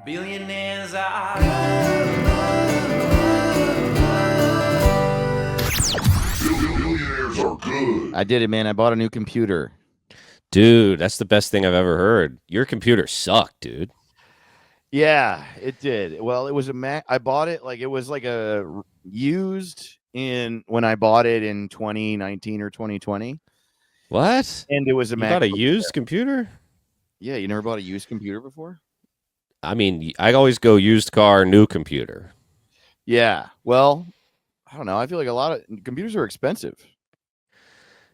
Billionaires are good. Billionaires are good. I did it, man. I bought a new computer. Dude, that's the best thing I've ever heard. Your computer sucked, dude. Yeah, it did. Well, it was a Mac. I bought it like it was like a used in when I bought it in 2019 or 2020, What? and it was a You Mac. bought a used computer? Yeah, you never bought a used computer before? I mean, I always go used car, new computer. Yeah. Well, I don't know. I feel like a lot of computers are expensive.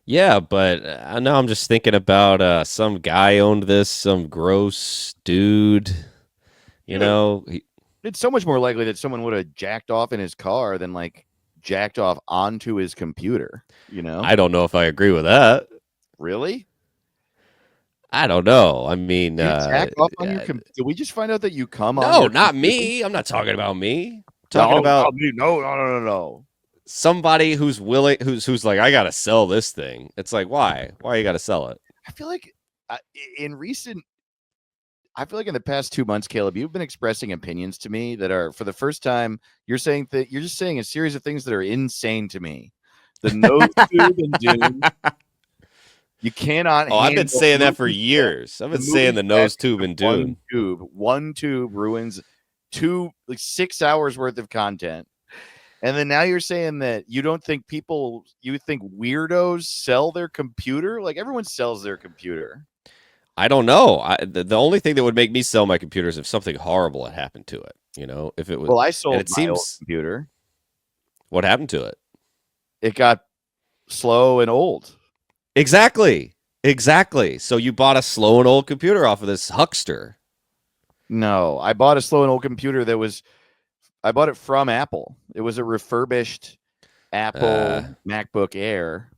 Yeah, but now I'm just thinking about some guy owned this, some gross dude. You know, It's so much more likely that someone would have jacked off in his car than like jacked off onto his computer. You know? I don't know if I agree with that. Really? I don't know. I mean, You jack off on your computer? Did we just find out that you come on? no, your not computer? me. I'm not talking about me. I'm talking about No. somebody who's willing, who's like, I gotta sell this thing. It's like, why? Why you gotta sell it? I feel like in the past 2 months, Caleb, you've been expressing opinions to me that are, for the first time, you're saying that you're just saying a series of things that are insane to me. The nose tube and Dune. You cannot. Oh, I've been handle saying that for movies years. I've been saying the nose tube and Dune. One tube ruins 6 hours worth of content. And then now you're saying that you don't think you think weirdos sell their computer? Like everyone sells their computer. I don't know. The only thing that would make me sell my computer is if something horrible had happened to it. You know, if it was. Well, I sold my old computer. What happened to it? It got slow and old. Exactly. So you bought a slow and old computer off of this huckster. No, I bought a slow and old computer I bought it from Apple. It was a refurbished Apple MacBook Air.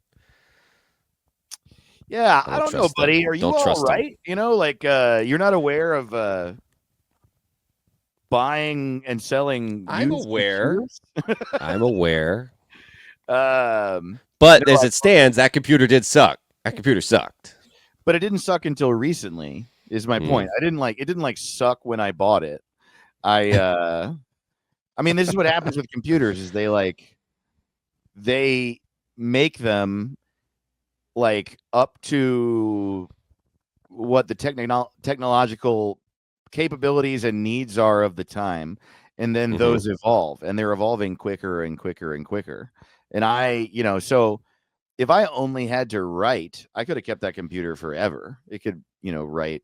Yeah, I don't know, buddy. Are you all right? You know, like you're not aware of buying and selling. I'm aware. I'm aware. But as it stands, that computer did suck. That computer sucked. But it didn't suck until recently, is my point. It didn't suck when I bought it. I mean, this is what happens with computers is they make them like up to what the technological capabilities and needs are of the time. And then those evolve, and they're evolving quicker and quicker and quicker. And so if I only had to write, I could have kept that computer forever. It could, write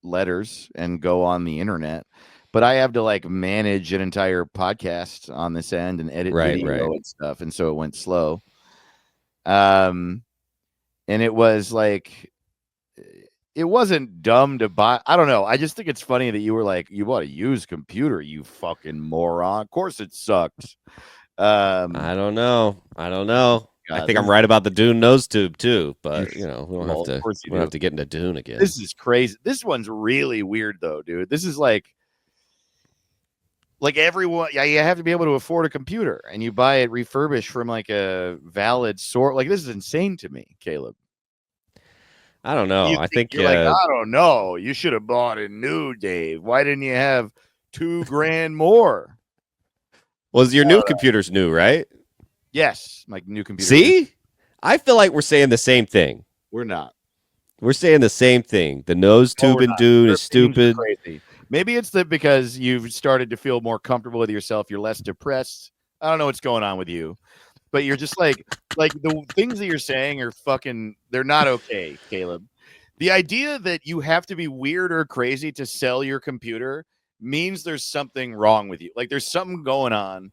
letters and go on the internet. But I have to manage an entire podcast on this end and edit video and stuff. And so it went slow. And it was it wasn't dumb to buy. I don't know. I just think it's funny that you were like, you bought a used computer, you fucking moron. Of course it sucked. I don't know. God, I think I'm right about the Dune nose tube too, but we don't have to get into Dune again. This is crazy. This one's really weird though, dude. This is like everyone, you have to be able to afford a computer, and you buy it refurbished from a valid source. This is insane to me, Caleb. I don't know. I think you're I don't know. You should have bought it new, Dave. Why didn't you have $2,000 more? Well, your new computer's new, right? Yes, my new computer. See? I feel like we're saying the same thing. We're not. We're saying the same thing. The nose tube and Dune is stupid. Crazy. Maybe it's because you've started to feel more comfortable with yourself. You're less depressed. I don't know what's going on with you, but you're just like the things that you're saying are they're not okay, Caleb. The idea that you have to be weird or crazy to sell your computer means there's something wrong with you. There's something going on.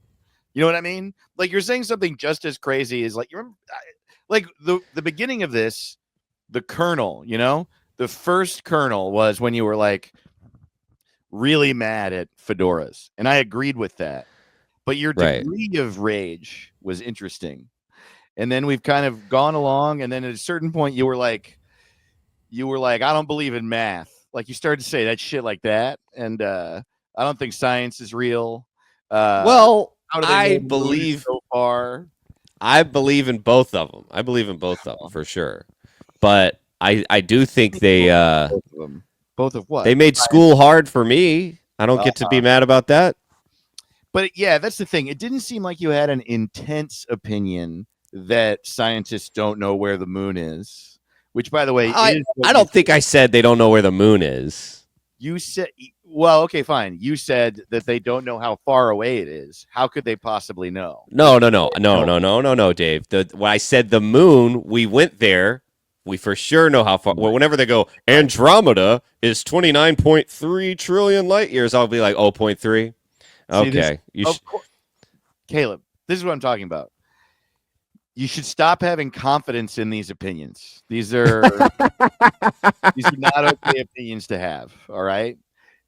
You know what I mean? You're saying something just as crazy as you remember, the beginning of this, the kernel, the first kernel was when you were really mad at fedoras, and I agreed with that. But your degree of rage was interesting, and then we've kind of gone along, and then at a certain point, you were like, I don't believe in math. You started to say that shit like that, and I don't think science is real. I believe so far. I believe in both of them. For sure. But I do think they both of what? They made school hard for me. I don't get to be mad about that. But yeah, that's the thing. It didn't seem like you had an intense opinion that scientists don't know where the moon is, which, by the way, is what I don't think I said they don't know where the moon is. you said. Well, okay, fine. You said that they don't know how far away it is. How could they possibly know? No, Dave. When I said the moon, we went there. We for sure know how far. Well, whenever they go, Andromeda is 29.3 trillion light years, I'll be like, 0.3. Okay. Caleb, this is what I'm talking about. You should stop having confidence in these opinions. These are not okay opinions to have. All right.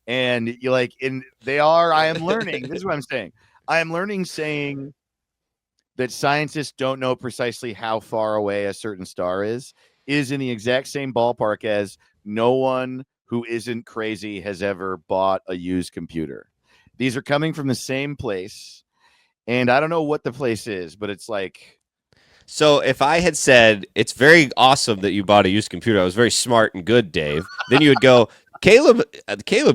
And you I am learning. This is what I'm saying. I am learning saying that scientists don't know precisely how far away a certain star is in the exact same ballpark as no one who isn't crazy has ever bought a used computer. These are coming from the same place. And I don't know what the place is, but it's like. So if I had said, it's very awesome that you bought a used computer, I was very smart and good, Dave, then you would go, Caleb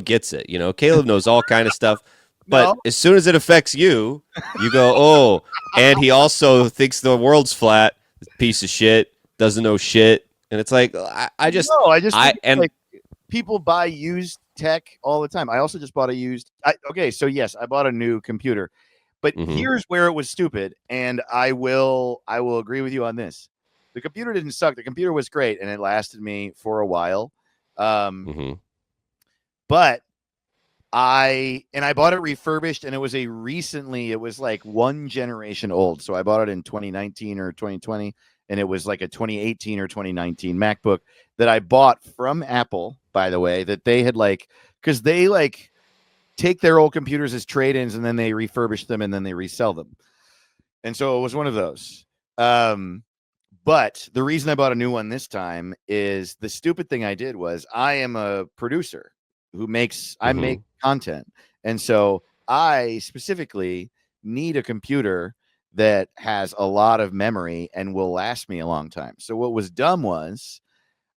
gets it. Caleb knows all kind of stuff. But No. as soon as it affects you, you go, oh, and he also thinks the world's flat, piece of shit, doesn't know shit. And it's like, I just think people buy used tech all the time. I also just bought a used. So yes, I bought a new computer, but here's where it was stupid. And I will agree with you on this. The computer didn't suck. The computer was great, and it lasted me for a while. But I bought it refurbished, and it was like one generation old. So I bought it in 2019 or 2020, and it was like a 2018 or 2019 MacBook that I bought from Apple, by the way, that they had because they take their old computers as trade-ins, and then they refurbish them, and then they resell them. And so it was one of those. But the reason I bought a new one this time is the stupid thing I did was I am a producer who I make content. And so I specifically need a computer that has a lot of memory and will last me a long time. So what was dumb was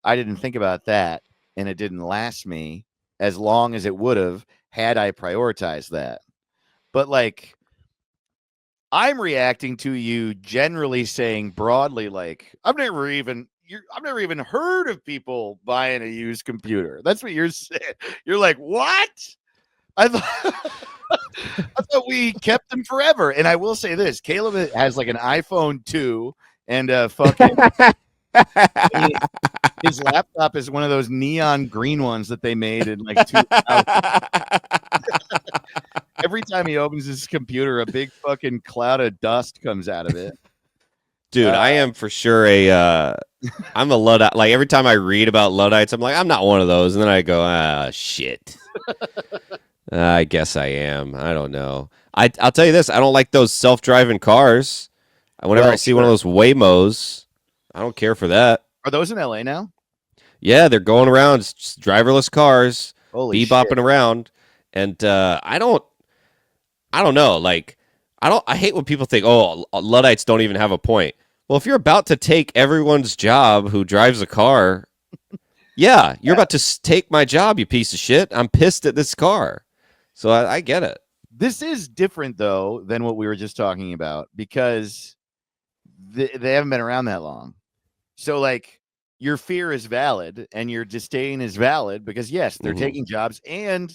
I didn't think about that, and it didn't last me as long as it would have had I prioritized that. But I'm reacting to you generally saying broadly, I've never even heard of people buying a used computer. That's what you're saying. You're like, what? I thought we kept them forever. And I will say this: Caleb has an iPhone 2 and a fucking. His laptop is one of those neon green ones that they made in 2000. Every time he opens his computer, a big fucking cloud of dust comes out of it. Dude, I am for sure I'm a Luddite. Every time I read about Luddites, I'm like, I'm not one of those. And then I go, shit. I guess I am. I don't know. I'll tell you this. I don't like those self-driving cars. Whenever I see one of those Waymos, I don't care for that. Are those in LA now? Yeah, they're going around. It's just driverless cars, bebopping around. And I don't know. I hate when people think, oh, Luddites don't even have a point. Well, if you're about to take everyone's job who drives a car, you're about to take my job, you piece of shit. I'm pissed at this car. So I get it. This is different, though, than what we were just talking about, because they haven't been around that long. So, your fear is valid and your disdain is valid because, yes, they're taking jobs, and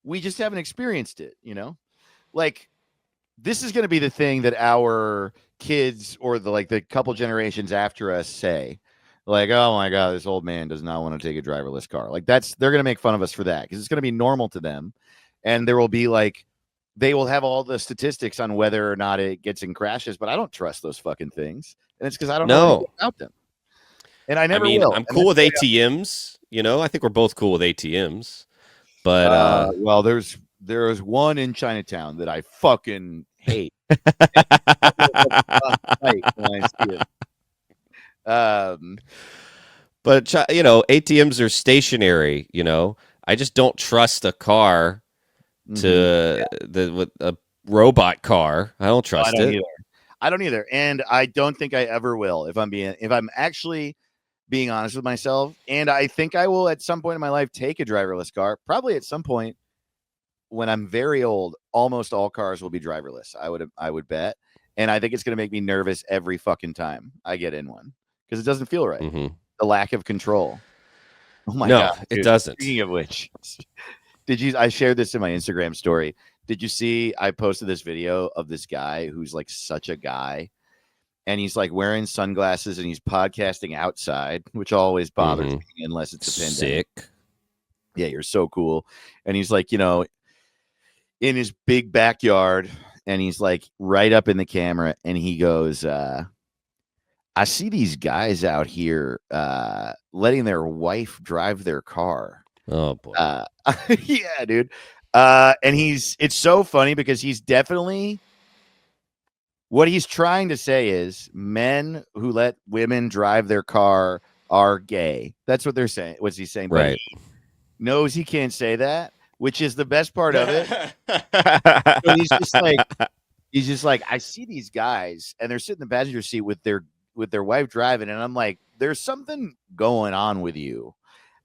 we just haven't experienced it, This is going to be the thing that our kids or the couple generations after us say, oh my God, this old man does not want to take a driverless car. They're going to make fun of us for that because it's going to be normal to them. And there will be they will have all the statistics on whether or not it gets in crashes, but I don't trust those fucking things. And it's because I don't know anything about them. And I never will. I'm cool with ATMs. I think we're both cool with ATMs. But well, there is one in Chinatown that I fucking hate. But ATMs are stationary. I just don't trust a car with a robot car. I don't trust it. I don't either, and I don't think I ever will. If I'm actually being honest with myself, and I think I will at some point in my life take a driverless car, probably at some point when I'm very old, almost all cars will be driverless. I would bet, and I think it's gonna make me nervous every fucking time I get in one because it doesn't feel right. Mm-hmm. The lack of control. Oh my No, god, it dude. doesn't. Speaking of which, I shared this in my Instagram story. Did you see I posted this video of this guy who's like such a guy, and he's like wearing sunglasses and he's podcasting outside, which always bothers me unless it's a pandemic. Sick. Yeah, you're so cool. And he's like, in his big backyard, and he's like right up in the camera, and he goes, I see these guys out here letting their wife drive their car. Oh boy. Yeah, dude. And it's so funny because he's definitely, what he's trying to say is men who let women drive their car are gay. That's what they're saying. What's he saying? But Right. he knows he can't say that, which is the best part of it. So he's just like, I see these guys and they're sitting in the passenger seat with their wife driving, and I'm like, there's something going on with you.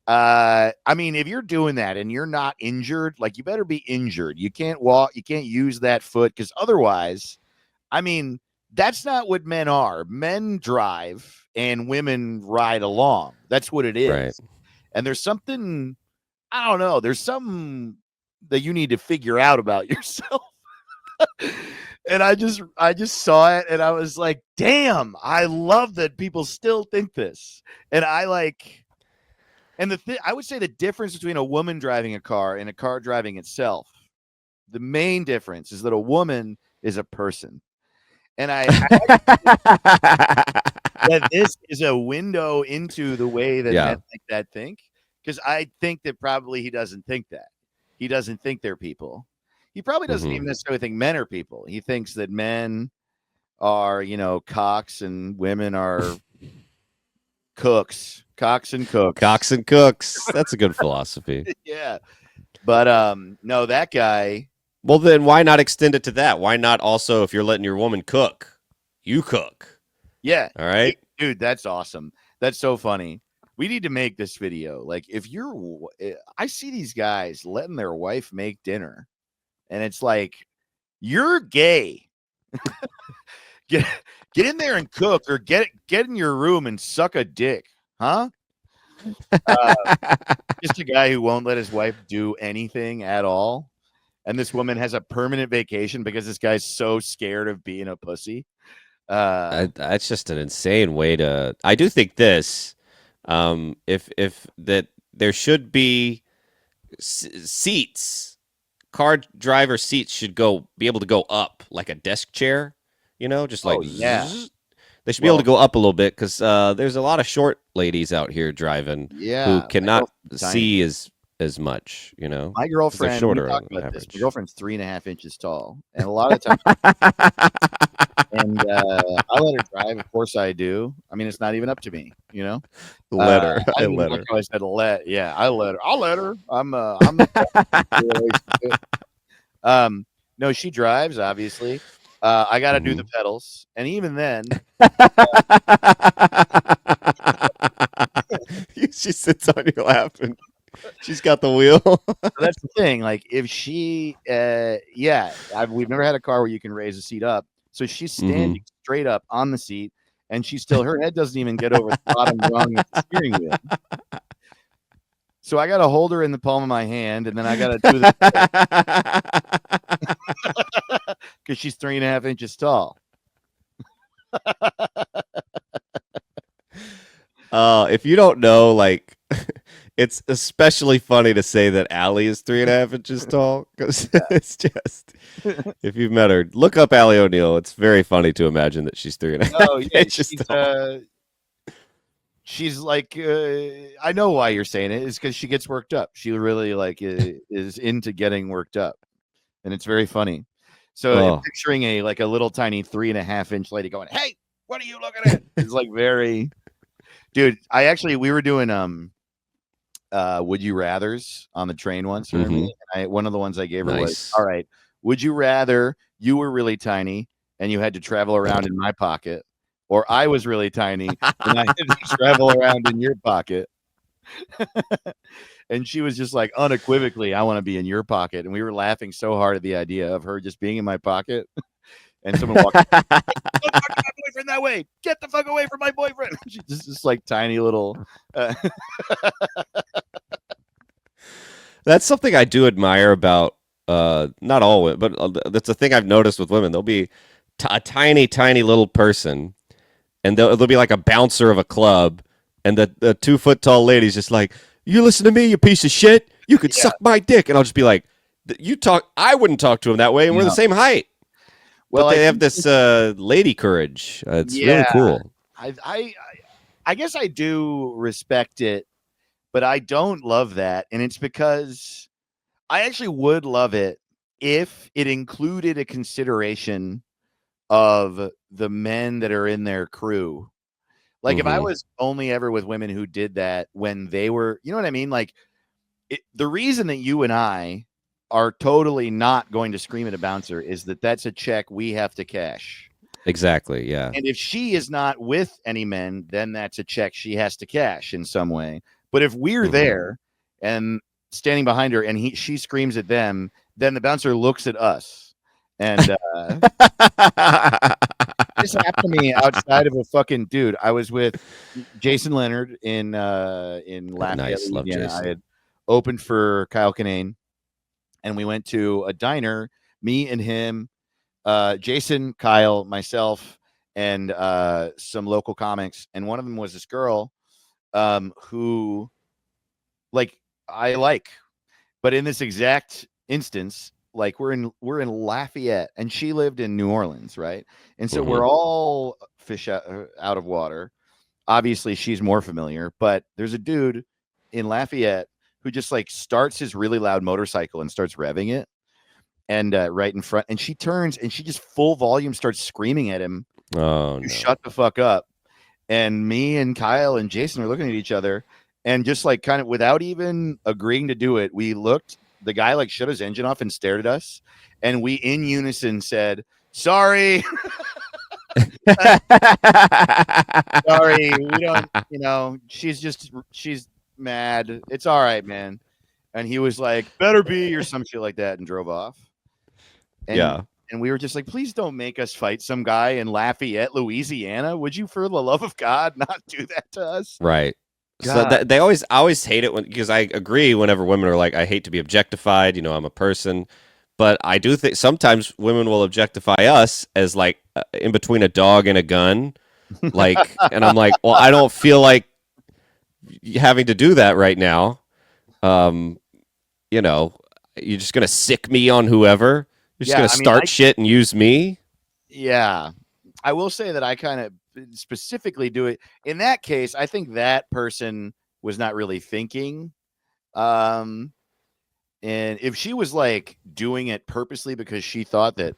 I mean, if you're doing that and you're not injured, like, you better be injured. You can't walk, you can't use that foot, because otherwise, I mean, that's not what men are. Men drive and women ride along. That's what it is. Right. And there's something, I don't know, there's something that you need to figure out about yourself. And I just saw it and I was like, damn, I love that people still think this. And I would say the difference between a woman driving a car and a car driving itself, the main difference is that a woman is a person. And I that this is a window into the way that men like that think, because I think that probably he doesn't think that. He doesn't think they're people. He probably doesn't even necessarily think men are people. He thinks that men are, cocks and women are cooks. Cocks and cooks. Cocks and cooks. That's a good philosophy. Yeah. But no, that guy. Well, then why not extend it to that? Why not also, if you're letting your woman cook, you cook? Yeah. All right. Dude, that's awesome. That's so funny. We need to make this video. Like, I see these guys letting their wife make dinner, and it's like, you're gay. Get in there and cook, or get in your room and suck a dick, huh? Just a guy who won't let his wife do anything at all, and this woman has a permanent vacation because this guy's so scared of being a pussy. That's just an insane way to. I do think this. If that there should be seats, car driver seats should be able to go up like a desk chair, just like zzz. They should be able to go up a little bit, because there's a lot of short ladies out here driving who cannot see as much, My girlfriend, shorter we talked on about this. average. My girlfriend's 3.5 inches tall, and a lot of times, and I let her drive. Of course, I do. I mean, it's not even up to me, Let her. I let her. like how I said let. Yeah, I let her. I'll let her. I'm no, she drives, obviously. I got to do the pedals, and even then, she sits on you laughing. She's got the wheel. that's the thing. Like, if she, we've never had a car where you can raise the seat up, so she's standing straight up on the seat, and her head doesn't even get over the bottom rung of the steering wheel. So I got to hold her in the palm of my hand, and then I got to do this because she's 3.5 inches tall. If you don't know, like, it's especially funny to say that Allie is 3.5 inches tall, because it's just, if you've met her, look up Allie O'Neill. It's very funny to imagine that she's 3.5 inches tall. She's like, I know why you're saying it. It's because she gets worked up. She really is into getting worked up, and it's very funny. So picturing a little tiny 3.5 inch lady going, "Hey, what are you looking at?" It's like very, dude. We were doing would you rather's on the train once. And one of the ones I gave her was, all right, would you rather you were really tiny and you had to travel around in my pocket, or I was really tiny and I had to travel around in your pocket? And she was just like unequivocally, I want to be in your pocket. And we were laughing so hard at the idea of her just being in my pocket. And someone walked in, don't talk to my boyfriend that way. Get the fuck away from my boyfriend. She's just this like tiny little. That's something I do admire about not all women, but that's a thing I've noticed with women. There'll be a tiny, tiny little person, and they'll be like a bouncer of a club, and the 2-foot tall lady's just like, "You listen to me, you piece of shit. You could suck my dick," and I'll just be like, "You talk." I wouldn't talk to him that way, and we're the same height. Well, but they have this lady courage. It's really cool. I guess I do respect it, but I don't love that. And it's because I actually would love it if it included a consideration of the men that are in their crew. Like if I was only ever with women who did that when they were, you know what I mean? Like the reason that you and I are totally not going to scream at a bouncer is that that's a check we have to cash. Exactly. Yeah. And if she is not with any men, then that's a check she has to cash in some way. But if we're there and standing behind her and she screams at them, then the bouncer looks at us. And this happened to me outside of a fucking dude. I was with Jason Leonard in Lafayette, nice. Love Louisiana. Jason. I had opened for Kyle Kinane. And we went to a diner, me and him, Jason, Kyle, myself, and some local comics. And one of them was this girl who, like, I like. But in this exact instance, like, we're in Lafayette, and she lived in New Orleans, right? And so we're all fish out of water. Obviously, she's more familiar. But there's a dude in Lafayette who just like starts his really loud motorcycle and starts revving it, and right in front, and she turns and she just full volume starts screaming at him. Oh, no. Shut the fuck up. And me and Kyle and Jason are looking at each other, and just like kind of without even agreeing to do it, we looked. The guy like shut his engine off and stared at us, and we in unison said, "Sorry." Sorry, we don't, you know, she's mad. It's all right, man. And he was like, "Better be," or some shit like that, and drove off. And, and we were just like, "Please don't make us fight some guy in Lafayette, Louisiana. Would you, for the love of God, not do that to us?" Right. God. So I always hate it because I agree whenever women are like, I hate to be objectified. You know, I'm a person. But I do think sometimes women will objectify us as like in between a dog and a gun. Like, and I'm like, well, I don't feel like having to do that right now. You know, you're just going to sick me on whoever. You're just going to start shit and use me. Yeah. I will say that I kind of specifically do it. In that case, I think that person was not really thinking. And if she was like doing it purposely because she thought that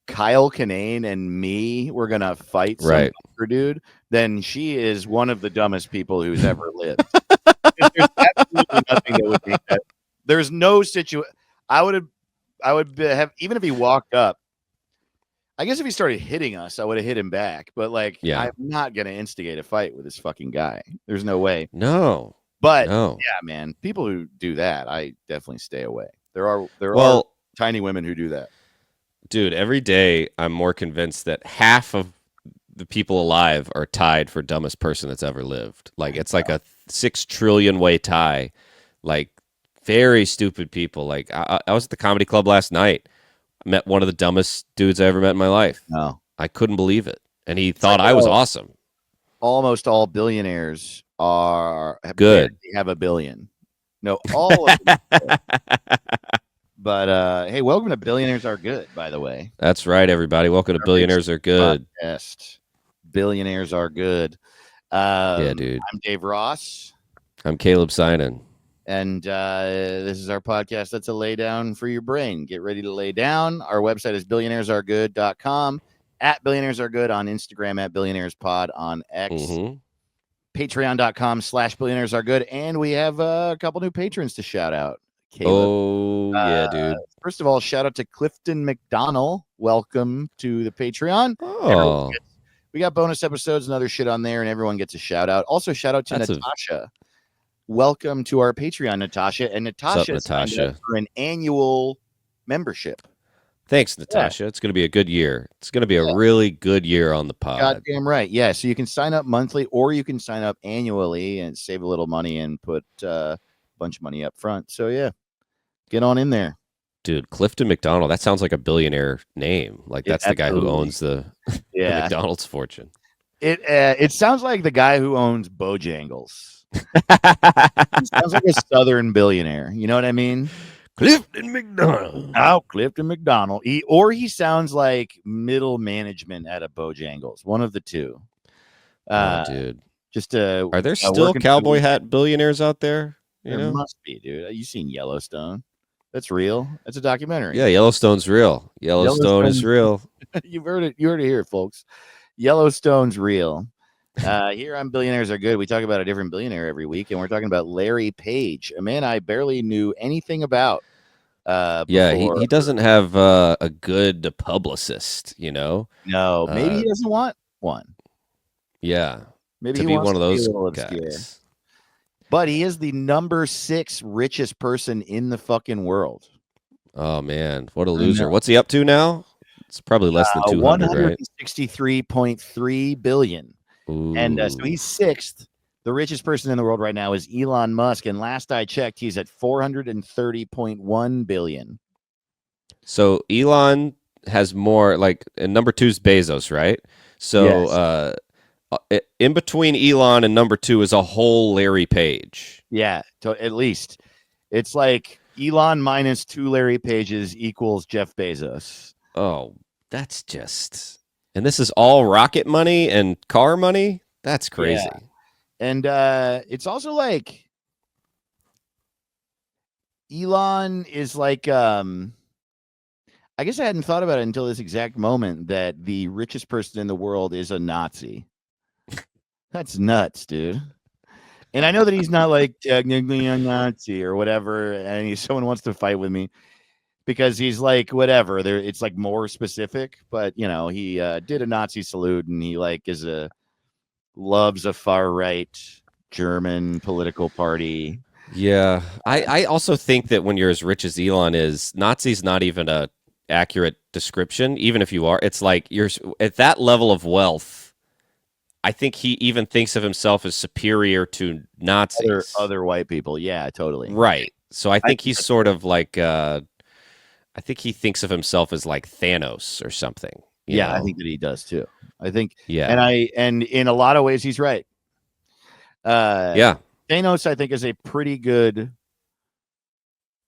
Kyle Kinane and me were going to fight some dude, then she is one of the dumbest people who's ever lived. There's absolutely nothing that would make that. There's no situation. I would have, even if he walked up, I guess if he started hitting us, I would have hit him back. But like, I'm not going to instigate a fight with this fucking guy. There's no way. No. But yeah, man, people who do that, I definitely stay away. There are tiny women who do that. Dude, every day I'm more convinced that half of the people alive are tied for dumbest person that's ever lived. Like it's like a 6 trillion way tie. Like very stupid people. Like I was at the comedy club last night. I met one of the dumbest dudes I ever met in my life. No. I couldn't believe it. And he thought I was awesome. Almost all billionaires are good. Have a billion. No, all of them. But hey, welcome to Billionaires Are Good, by the way. That's right, everybody. Welcome to Billionaires Are Good. Podcast. Billionaires Are Good. Yeah, dude. I'm Dave Ross. I'm Caleb Synan. And this is our podcast. That's a lay down for your brain. Get ready to lay down. Our website is billionairesaregood.com, at Billionaires Are Good on Instagram, at BillionairesPod on X, patreon.com/Billionaires Are Good. And we have a couple new patrons to shout out. Caleb. Oh, yeah, dude. First of all, shout out to Clifton McDonnell. Welcome to the Patreon. Oh. We got bonus episodes and other shit on there, and everyone gets a shout out. Also, shout out to Natasha. welcome to our Patreon, Natasha. And Natasha signed up for an annual membership. Thanks, Natasha. Yeah. It's going to be a good year. It's going to be a really good year on the pod. Goddamn right. Yeah. So you can sign up monthly or you can sign up annually and save a little money and put a bunch of money up front. So, yeah, get on in there. Dude, Clifton McDonald, that sounds like a billionaire name. Like that's the guy who owns the McDonald's fortune. It sounds like the guy who owns Bojangles. It sounds like a Southern billionaire. You know what I mean? Clifton McDonald. Oh, Clifton McDonald. He sounds like middle management at a Bojangles. One of the two. Dude. Are there still cowboy hat billionaires out there? There must be, dude. You seen Yellowstone? That's real. That's a documentary. Yeah, Yellowstone's real. Yellowstone is real. You've heard it. You heard it here, folks. Yellowstone's real. Here on Billionaires Are Good, we talk about a different billionaire every week, and we're talking about Larry Page, a man I barely knew anything about. He doesn't have a good publicist, you know? No, maybe he doesn't want one. Yeah. Maybe he wants one of those guys. But he is the number 6 richest person in the fucking world. Oh, man. What a loser. What's he up to now? It's probably less than 200, right? 163.3 billion. Ooh. And so he's 6th. The richest person in the world right now is Elon Musk. And last I checked, he's at 430.1 billion. So Elon has more, like, and number 2 is Bezos, right? So in between Elon and number 2 is a whole Larry Page. Yeah, at least. It's like Elon minus 2 Larry Pages equals Jeff Bezos. Oh, that's just... And this is all rocket money and car money? That's crazy. Yeah. And it's also like Elon is like... I guess I hadn't thought about it until this exact moment that the richest person in the world is a Nazi. That's nuts, dude. And I know that he's not like technically a Nazi or whatever, and someone wants to fight with me because he's like whatever. It's like more specific, but you know, he did a Nazi salute, and he like loves a far right German political party. Yeah, I also think that when you're as rich as Elon is, Nazi's not even a accurate description. Even if you are, it's like you're at that level of wealth. I think he even thinks of himself as superior to Nazis. Other white people. Yeah, totally. Right. So I think he's sort of like, I think he thinks of himself as like Thanos or something. Yeah, I think that he does too. I think, and in a lot of ways, he's right. Thanos, I think, is a pretty good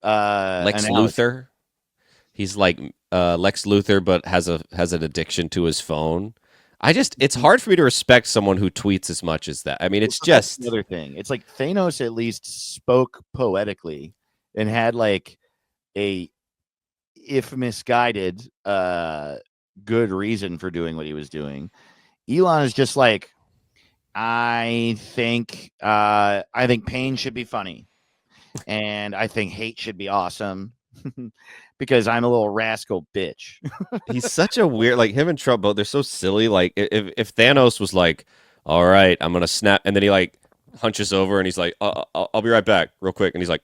Lex Luthor. He's like Lex Luthor, but has an addiction to his phone. It's hard for me to respect someone who tweets as much as that. I mean, it's just another thing. It's like Thanos at least spoke poetically and had like a, if misguided, good reason for doing what he was doing. Elon is just like, I think pain should be funny, and I think hate should be awesome. Because I'm a little rascal bitch. He's such a weird, like him and Trump both, they're so silly. Like if Thanos was like, all right, I'm going to snap. And then he like hunches over and he's like, I'll be right back real quick. And he's like,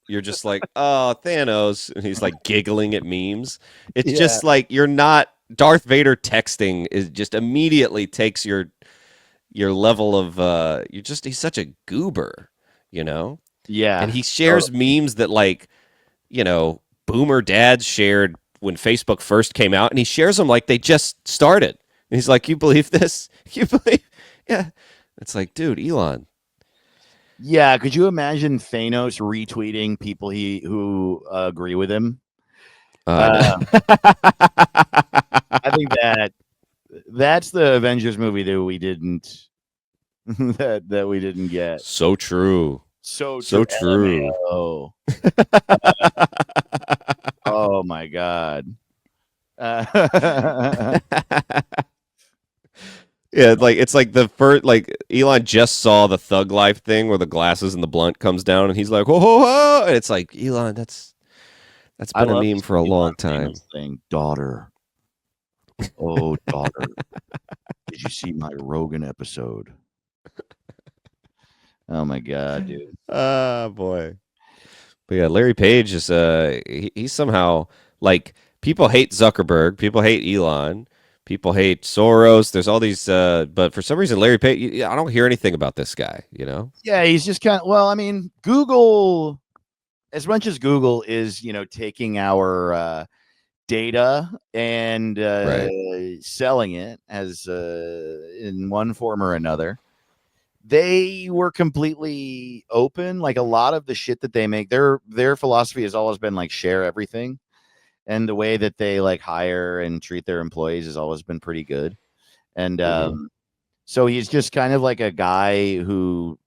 you're just like, oh, Thanos. And he's like giggling at memes. It's just like, you're not, Darth Vader texting is just immediately takes your level of, he's such a goober, you know? Yeah. And he shares memes that like, you know, boomer dads shared when Facebook first came out, and he shares them like they just started. And he's like, you believe this? You believe? Yeah. It's like, dude, Elon. Yeah. Could you imagine Thanos retweeting people who agree with him? I think that's the Avengers movie that we didn't that we didn't get. So true. So true. Oh my God. Yeah, like it's like the first, like Elon just saw the Thug Life thing where the glasses and the blunt comes down, and he's like, "Whoa, whoa, whoa!" And it's like, Elon, that's been a meme for a long time. Thing, daughter. Oh, daughter. Did you see my Rogan episode? Oh my god, dude. Ah, boy. But yeah, Larry Page is he's somehow like people hate Zuckerberg, people hate Elon, people hate Soros. There's all these but for some reason Larry Page, I don't hear anything about this guy, you know? Yeah, he's just kind of, well, I mean, Google, as much as Google is, taking our data and Right. selling it as in one form or another, they were completely open. Like a lot of the shit that they make, their philosophy has always been like share everything, and the way that they like hire and treat their employees has always been pretty good. And Mhm. so he's just kind of like a guy who.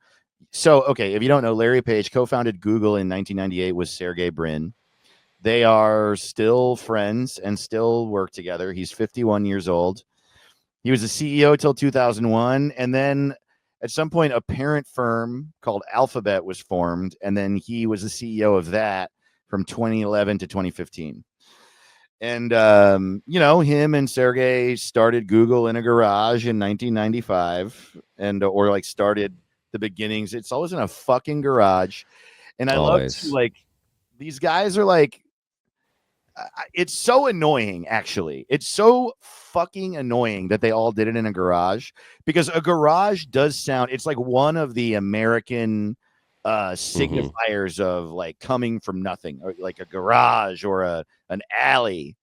So okay, if you don't know, Larry Page co-founded Google in 1998 with Sergey Brin. They are still friends and still work together. He's 51 years old. He was the CEO till 2001, and then at some point a parent firm called Alphabet was formed, and then he was the CEO of that from 2011 to 2015. And him and Sergey started Google in a garage in 1995, and or like started the beginnings. It's always in a fucking garage, and I love to Always. like these guys are like it's so annoying, actually. It's so fucking annoying that they all did it in a garage, because a garage does sound, it's like one of the American Mhm. signifiers of like coming from nothing, or like a garage or an alley.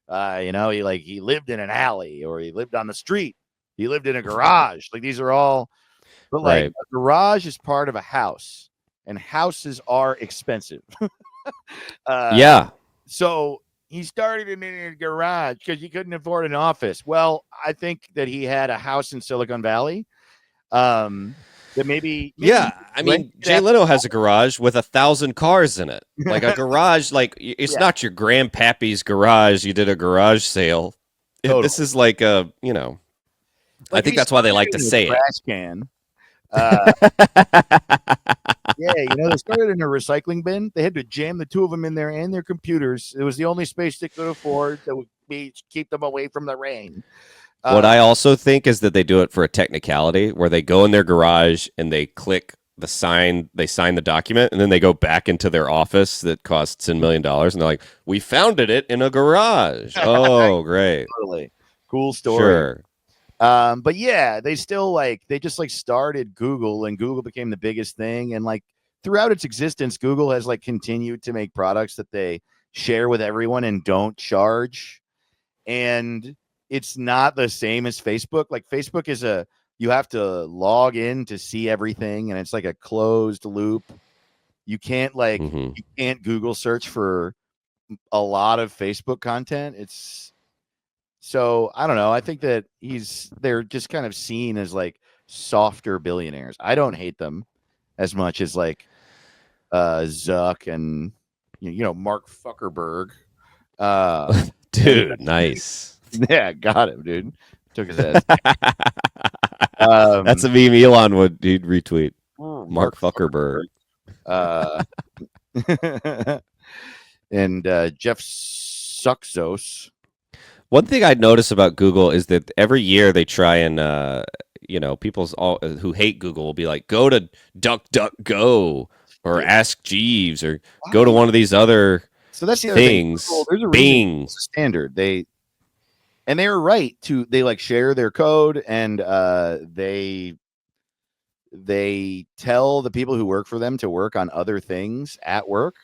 He lived in an alley, or he lived on the street. He lived in a garage. Like these are all, but like Right. a garage is part of a house, and houses are expensive. uh, Yeah. so he started in a garage because he couldn't afford an office. Well, I think that he had a house in Silicon Valley. That maybe he Yeah, I rented mean, it Jay out. Leno has a garage with 1,000 cars in it. Like a garage, like it's Yeah, not your grandpappy's garage. You did a garage sale. This totally. is like I Like if think he that's why they started like to in a say it. trash can. Uh, yeah, they started in a recycling bin. They had to jam the two of them in there and their computers. It was the only space they could afford that would keep them away from the rain. What Uh, I also think is that they do it for a technicality where they go in their garage and they click the sign, they sign the document, and then they go back into their office that costs $10 million, and they're like, "We founded it in a garage." Oh, great. totally cool story. Sure. But yeah, they just like started Google, and Google became the biggest thing. And like throughout its existence, Google has like continued to make products that they share with everyone and don't charge. And it's not the same as Facebook. Like Facebook is you have to log in to see everything, and it's like a closed loop. Hmm. You can't Google search for a lot of Facebook content. It's so I don't know. I think that they're just kind of seen as like softer billionaires. I don't hate them as much as like Zuck and Mark Zuckerberg. And Dude, nice. yeah, got him, dude. Took his ass. That's Um, a meme Elon would he'd retweet. Mark Mark Zuckerberg. Uh, and Jeff Suxos. One thing I'd notice about Google is that every year they try and people's all who hate Google will be like, go to DuckDuckGo or Yeah. Ask Jeeves or go to Why? one of these other So that's the other thing. Google, things. there's a reason Bing. it's a standard. They were right to they like share their code, and they tell the people who work for them to work on other things at work,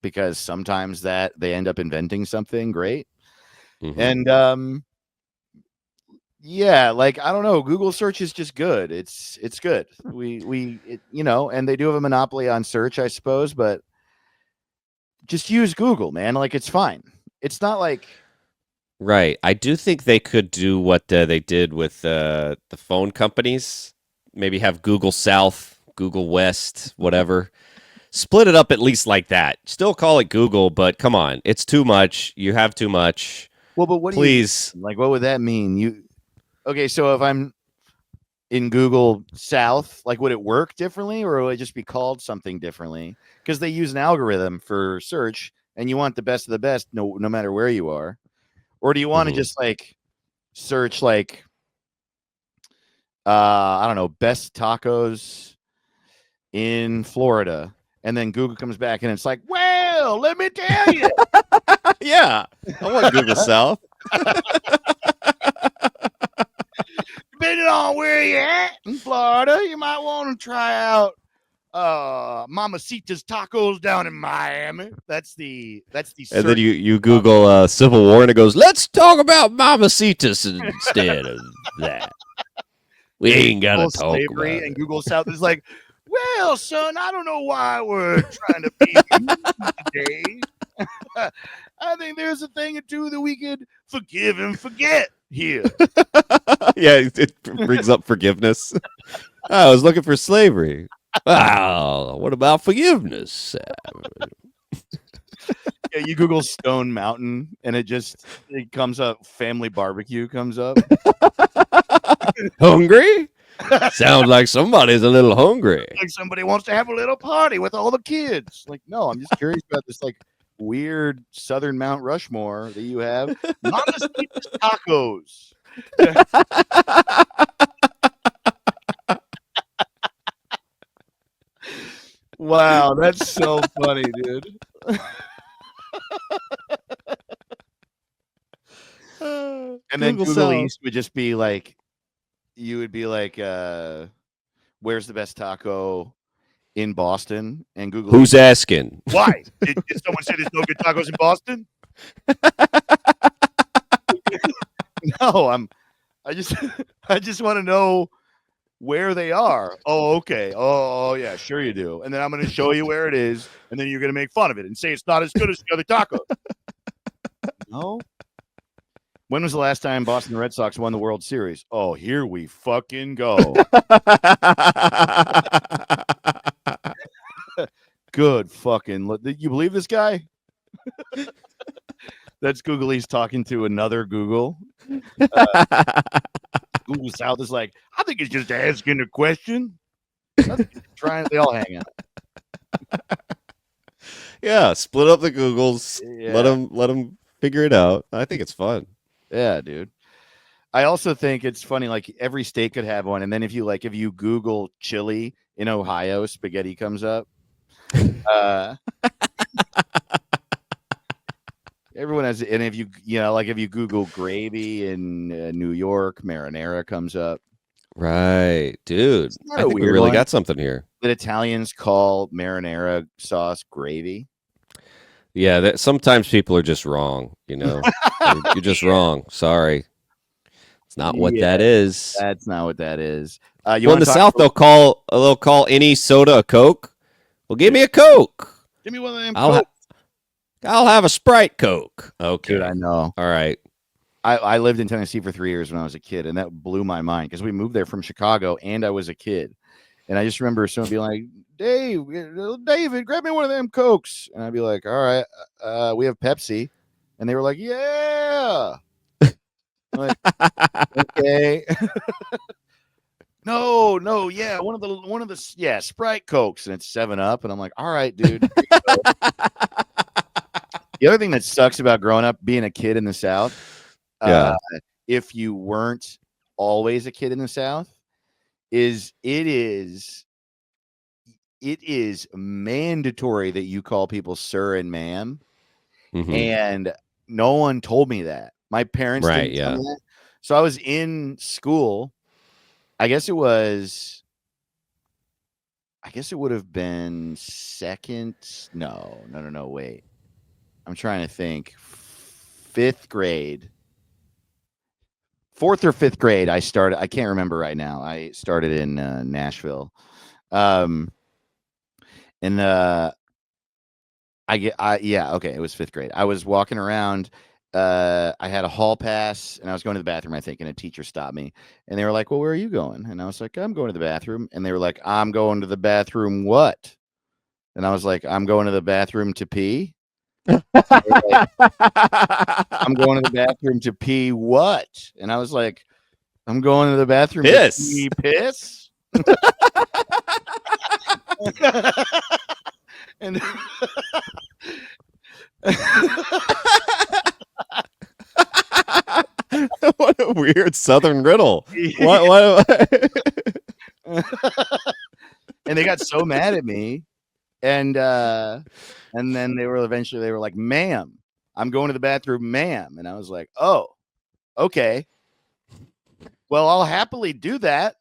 because sometimes that they end up inventing something great. Hmm. And yeah, like I don't know, Google search is just good. It's good. And they do have a monopoly on search, I suppose, but just use Google, man. Like it's fine. It's not like Right. I do think they could do what they did with the phone companies. Maybe have Google South, Google West, whatever. Split it up at least like that. Still call it Google, but come on, it's too much. You have too much. well, but what do you Please. like? What would that mean? Okay? So if I'm in Google South, like would it work differently, or would it just be called something differently? Because they use an algorithm for search, and you want the best of the best, no matter where you are. Or do you want to Hmm. just like search like I don't know, best tacos in Florida. And then Google comes back and it's like, well, let me tell you. Yeah. I want Google South. Depending on where you're at in Florida, you might want to try out Mamacita's Tacos down in Miami. That's the And then you Google Civil War and it goes, let's talk about Mamacitas instead of that. We ain't got to talk slavery about and it. Google South is like, well, son, I don't know why we're trying to be today. I think there's a thing or two that we could forgive and forget here. Yeah, it brings up forgiveness. I was looking for slavery. Wow, what about forgiveness? Yeah, you Google Stone Mountain and it comes up. Family barbecue comes up. Hungry? Sounds like somebody's a little hungry. Like somebody wants to have a little party with all the kids. Like, no, I'm just curious about this like weird Southern Mount Rushmore that you have. Mama's Tacos. Wow, that's so funny, dude. And then Google East would just be like, you would be like, where's the best taco in Boston? And Google Who's asking? Why? Did someone say there's no good tacos in Boston? No, I just want to know where they are. Oh, okay. Oh, yeah, sure you do. And then I'm going to show you where it is, and then you're going to make fun of it and say it's not as good as the other taco. No. When was the last time Boston Red Sox won the World Series? Oh, here we fucking go. Good fucking. Did you believe this guy? That's Google. He's talking to another Google. Google South is like, I think he's just asking a question. Trying. They all hang out. Yeah, split up the Googles. Yeah. Let them figure it out. I think it's fun. Yeah, dude. I also think it's funny. Like every state could have one, and then if you Google chili in Ohio, spaghetti comes up. Everyone has, and if you Google gravy in New York, marinara comes up. Right, dude. I think we really got something here. That Italians call marinara sauce gravy. Yeah, that sometimes people are just wrong. You're just wrong. Sorry, it's not what that is. That's not what that is. In the South, they'll call any soda a Coke. Well, give me a Coke. Give me one of them. I'll have a Sprite Coke. Okay, dude, I know. All right. I lived in Tennessee for 3 years when I was a kid, and that blew my mind because we moved there from Chicago, and I was a kid, and I just remember someone being like, David, grab me one of them Cokes. And I'd be like, all right, we have Pepsi. And they were like, yeah. Like, okay. No, yeah. One of the Sprite Cokes. And it's 7-Up. And I'm like, all right, dude. The other thing that sucks about growing up, being a kid in the South, if you weren't always a kid in the South, it is mandatory that you call people sir and ma'am. Mm-hmm. And no one told me that. My parents didn't tell me that. So I was in school. I guess it would have been second. No, wait. I'm trying to think. 5th grade. 4th or 5th grade, I started. I can't remember right now. I started in Nashville. It was 5th grade. I was walking around. I had a hall pass and I was going to the bathroom, I think, and a teacher stopped me and they were like, well, where are you going? And I was like, I'm going to the bathroom. And they were like, I'm going to the bathroom. What? And I was like, I'm going to the bathroom to pee. Like, I'm going to the bathroom to pee. What? And I was like, I'm going to the bathroom to pee piss. And what a weird Southern riddle. What? And they got so mad at me, and then they were like, "Ma'am, I'm going to the bathroom, ma'am," and I was like, "Oh, okay. Well, I'll happily do that,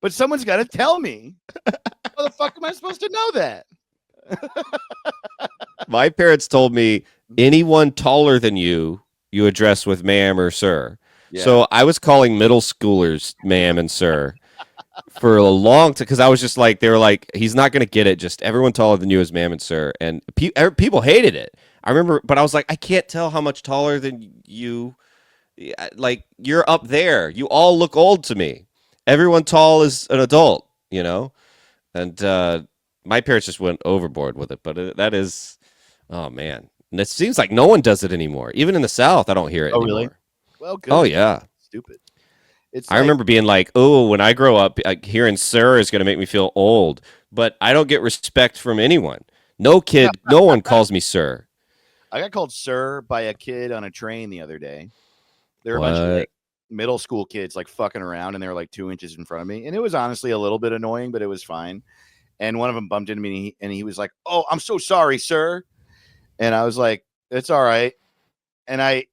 but someone's got to tell me. How the fuck am I supposed to know that?" My parents told me anyone taller than you address with ma'am or sir. Yeah. So I was calling middle schoolers ma'am and sir for a long time because I was just like, they were like, he's not going to get it. Just everyone taller than you is ma'am and sir. And people hated it. I remember, but I was like, I can't tell how much taller than you. Like, you're up there. You all look old to me. Everyone tall is an adult, you know? And my parents just went overboard with it. But that is, oh, man. And it seems like no one does it anymore. Even in the South, I don't hear it anymore. Really? Well, good. Oh, yeah. Stupid. I remember being like, oh, when I grow up, hearing sir is going to make me feel old. But I don't get respect from anyone. No one calls me sir. I got called sir by a kid on a train the other day. There were a bunch of like middle school kids like fucking around, and they were like 2 inches in front of me. And it was honestly a little bit annoying, but it was fine. And one of them bumped into me, and he was like, "Oh, I'm so sorry, sir." And I was like, "It's all right." And I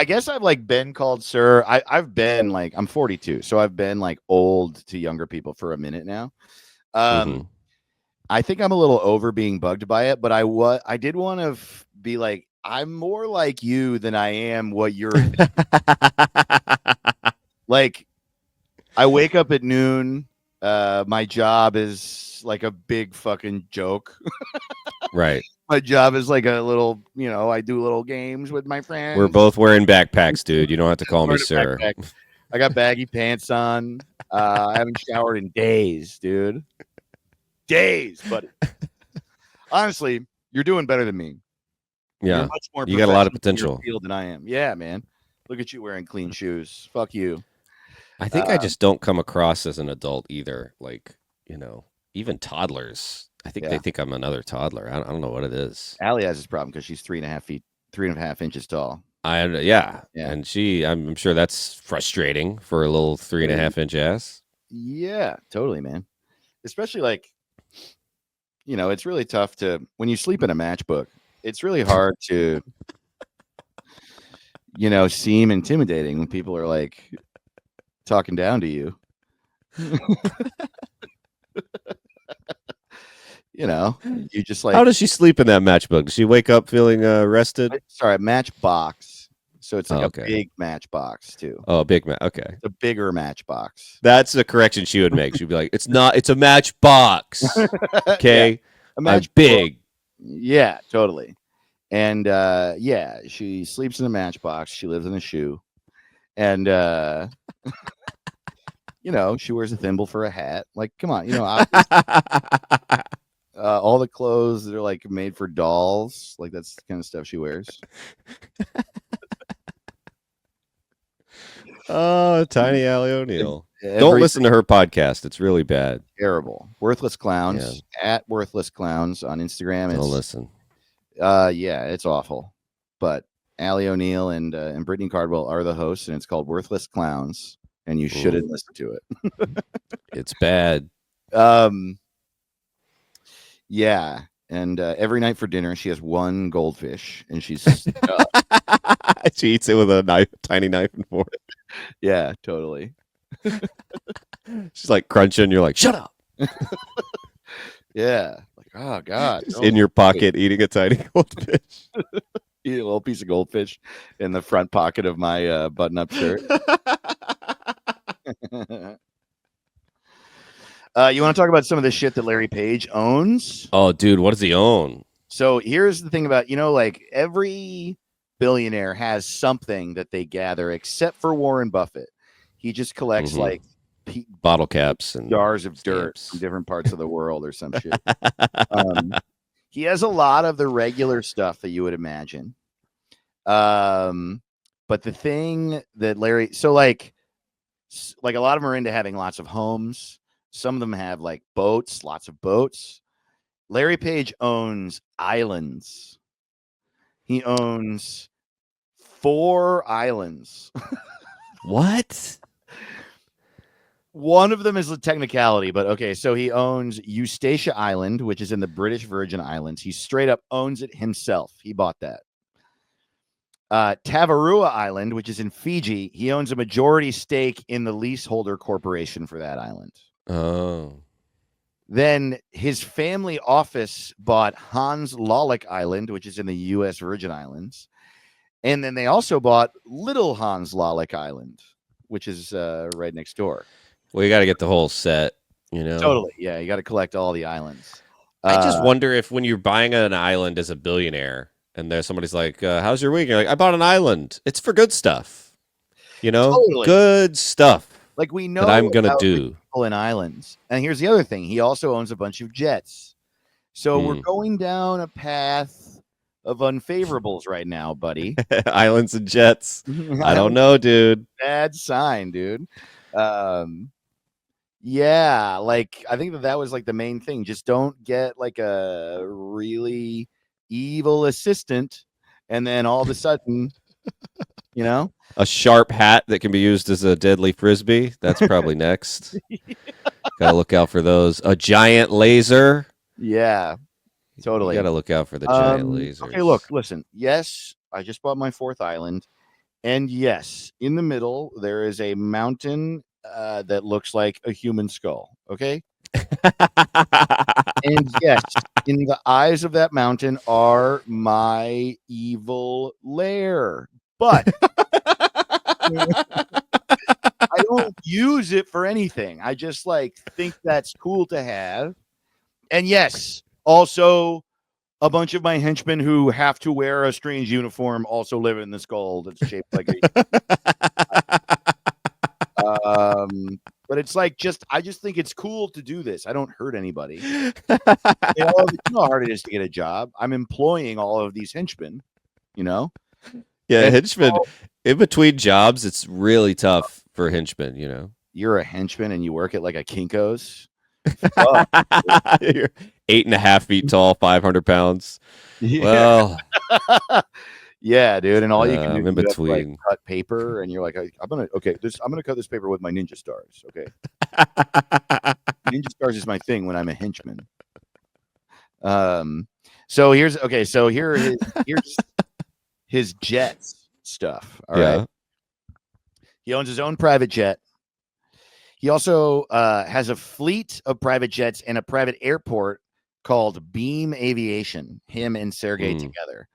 guess I've like been called sir. I've been like, I'm 42, so I've been like old to younger people for a minute now. I think I'm a little over being bugged by it, but I did want to be like, I'm more like you than I am what you're. Like, I wake up at noon. My job is like a big fucking joke. Right. My job is like a little, I do little games with my friends. We're both wearing backpacks, dude. You don't have to call me sir. I got baggy pants on. I haven't showered in days, dude. Days, buddy. Honestly, you're doing better than me. Yeah. You're much more you got a lot of potential field than I am. Yeah, man. Look at you wearing clean shoes. Fuck you. I think I just don't come across as an adult either. Like, even toddlers. I think they think I'm another toddler. I don't know what it is. Allie has this problem because she's 3.5 inches tall. Yeah. And I'm sure that's frustrating for a little 3.5-inch ass. Yeah, totally, man. Especially like, it's really tough when you sleep in a matchbook, it's really hard to, seem intimidating when people are like talking down to you. You just like. How does she sleep in that matchbook? Does she wake up feeling rested? Sorry, matchbox. So it's like a big matchbox too. Oh, a big okay. It's a bigger matchbox. That's the correction she would make. She'd be like, it's a matchbox. Okay. Yeah, a match big. Yeah, totally. And she sleeps in a matchbox. She lives in a shoe. And she wears a thimble for a hat. Like, come on, all the clothes that are like made for dolls. Like, that's the kind of stuff she wears. Oh, tiny Allie O'Neill. Don't listen to her podcast. It's really bad. Terrible. Worthless Clowns. Yeah. At Worthless Clowns on Instagram. Don't listen. Yeah, it's awful. But Allie O'Neill and Brittany Cardwell are the hosts, and it's called Worthless Clowns, and you shouldn't listen to it. It's bad. Yeah. And every night for dinner, she has one goldfish, and she's she eats it with a tiny knife and fork. Yeah, totally. She's like crunching. You're like, shut up. Yeah. Like, oh God. In your pocket, eating a tiny goldfish. Eat a little piece of goldfish in the front pocket of my button-up shirt. You want to talk about some of the shit that Larry Page owns? Oh, dude, what does he own? So here's the thing about, like every billionaire has something that they gather, except for Warren Buffett. He just collects like bottle caps and jars of dirt from different parts of the world or some shit. He has a lot of the regular stuff that you would imagine. But the thing that Larry, so like a lot of them are into having lots of homes. Some of them have like boats, lots of boats. Larry Page owns islands. He owns 4 islands. What? One of them is a technicality, but okay. So he owns Eustatia Island, which is in the British Virgin Islands. He straight up owns it himself. He bought that. Tavarua Island, which is in Fiji. He owns a majority stake in the leaseholder corporation for that island. Oh. Then his family office bought Hans Lollik Island, which is in the U.S. Virgin Islands. And then they also bought Little Hans Lollik Island, which is right next door. Well, you got to get the whole set, you know? Totally. Yeah, you got to collect all the islands. I just wonder if when you're buying an island as a billionaire and there's somebody's like, how's your week? You're like, I bought an island. It's for good stuff. You know? Totally. Good stuff. Like we know that I'm going to do. People in islands. And here's the other thing. He also owns a bunch of jets. So we're going down a path of unfavorables right now, buddy. Islands and jets. I don't know, dude. Bad sign, dude. Yeah, like I think that was like the main thing. Just don't get like a really evil assistant, and then all of a sudden, you know, a sharp hat that can be used as a deadly frisbee. That's probably next. Gotta look out for those. A giant laser. Yeah, totally. You gotta look out for the giant lasers. Okay, look, listen. Yes, I just bought my 4th island, and yes, in the middle there is a mountain that looks like a human skull. Okay. And yes, in the eyes of that mountain are my evil lair. But I don't use it for anything. I just like think that's cool to have. And yes, also a bunch of my henchmen who have to wear a strange uniform also live in the skull that's shaped like a but it's like I just think it's cool to do this. I don't hurt anybody. You know how hard it is to get a job. I'm employing all of these henchmen, you know? Yeah, henchmen in between jobs, it's really tough for henchmen, you know. You're a henchman and you work at like a Kinko's. You're 8.5 feet tall, 500 pounds. Yeah. Well, yeah, dude, and all you can do in is between like, cut paper, and you're like, I'm gonna cut this paper with my ninja stars. Okay, ninja stars is my thing when I'm a henchman. So here's his jets stuff. All right, he owns his own private jet. He also has a fleet of private jets and a private airport called Beam Aviation. Him and Sergey together.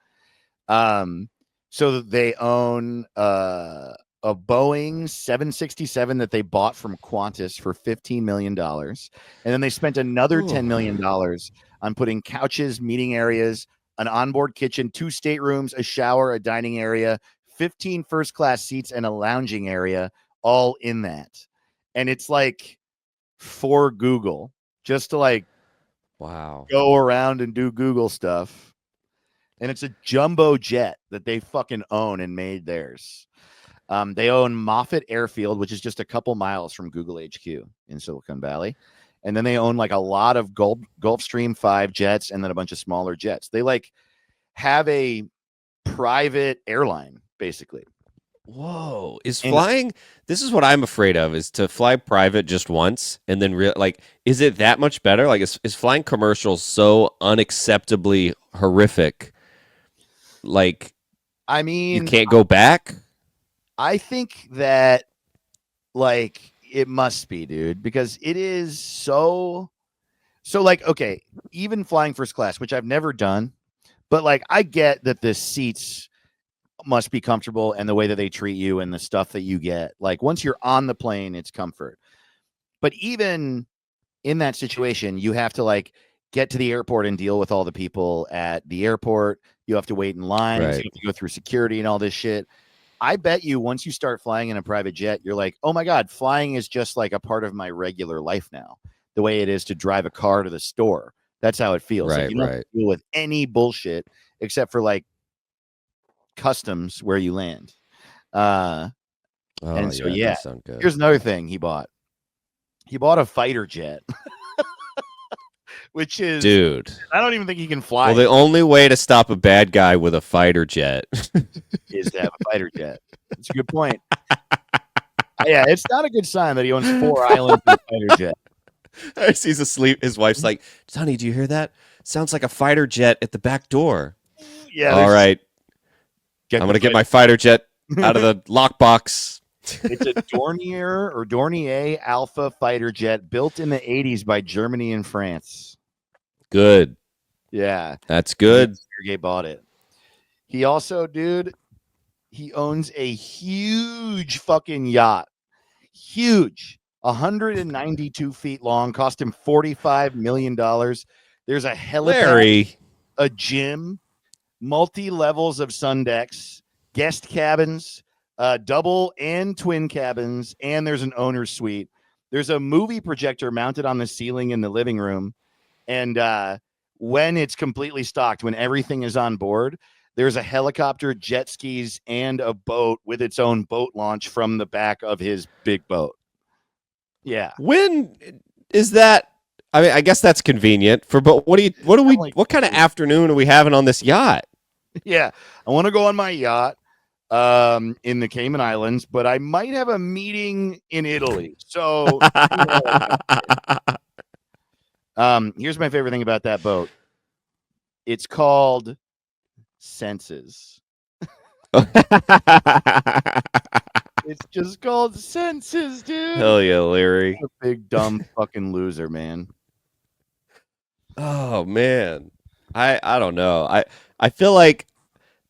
So they own a Boeing 767 that they bought from Qantas for $15 million. And then they spent another $10 million on putting couches, meeting areas, an onboard kitchen, 2 staterooms, a shower, a dining area, 15 first-class seats, and a lounging area, all in that. And it's like for Google, just to like go around and do Google stuff. And it's a jumbo jet that they fucking own and made theirs. They own Moffett Airfield, which is just a couple miles from Google HQ in Silicon Valley. And then they own like a lot of Gulfstream 5 jets and then a bunch of smaller jets. They like have a private airline, basically. Whoa. Is flying, this is what I'm afraid of, is to fly private just once and then is it that much better? Like is flying commercials so unacceptably horrific? Like, I mean, you can't go back. I think that like it must be, dude, because it is so like, okay, even flying first class, which I've never done, but like I get that the seats must be comfortable and the way that they treat you and the stuff that you get. Like once you're on the plane, it's comfort. But even in that situation, you have to like get to the airport and deal with all the people at the airport. You have to wait in line. Right. So you have to go through security and all this shit. I bet you once you start flying in a private jet, you're like, oh my God, flying is just like a part of my regular life now. The way it is to drive a car to the store. That's how it feels. Right, like you don't have to deal with any bullshit except for like customs where you land. Here's another thing he bought. He bought a fighter jet. Which is, dude, I don't even think he can fly. Well, the only way to stop a bad guy with a fighter jet is to have a fighter jet. That's a good point. Yeah, it's not a good sign that he owns 4 islands and a fighter jet. As he's asleep, his wife's like, "Sonny, do you hear that? Sounds like a fighter jet at the back door." Yeah, All right, I'm gonna get my fighter jet out of the lockbox. It's a Dornier Alpha fighter jet built in the 80s by Germany and France. Good. Yeah. That's good. Sergey bought it. He also, dude, he owns a huge fucking yacht. Huge. 192 feet long. Cost him $45 million. There's a helipad, Larry. a gym, multi-levels of sun decks, guest cabins, double and twin cabins, and there's an owner's suite. There's a movie projector mounted on the ceiling in the living room. And when it's completely stocked, when everything is on board, there's a helicopter, jet skis, and a boat with its own boat launch from the back of his big boat. Yeah. When is that? I mean, I guess that's convenient for, but what kind of afternoon are we having on this yacht? Yeah. I want to go on my yacht in the Cayman Islands, but I might have a meeting in Italy. So here's my favorite thing about that boat. It's called Senses. It's just called Senses, dude. Hell yeah, Larry. You're a big dumb fucking loser, man. Oh man. I don't know. I feel like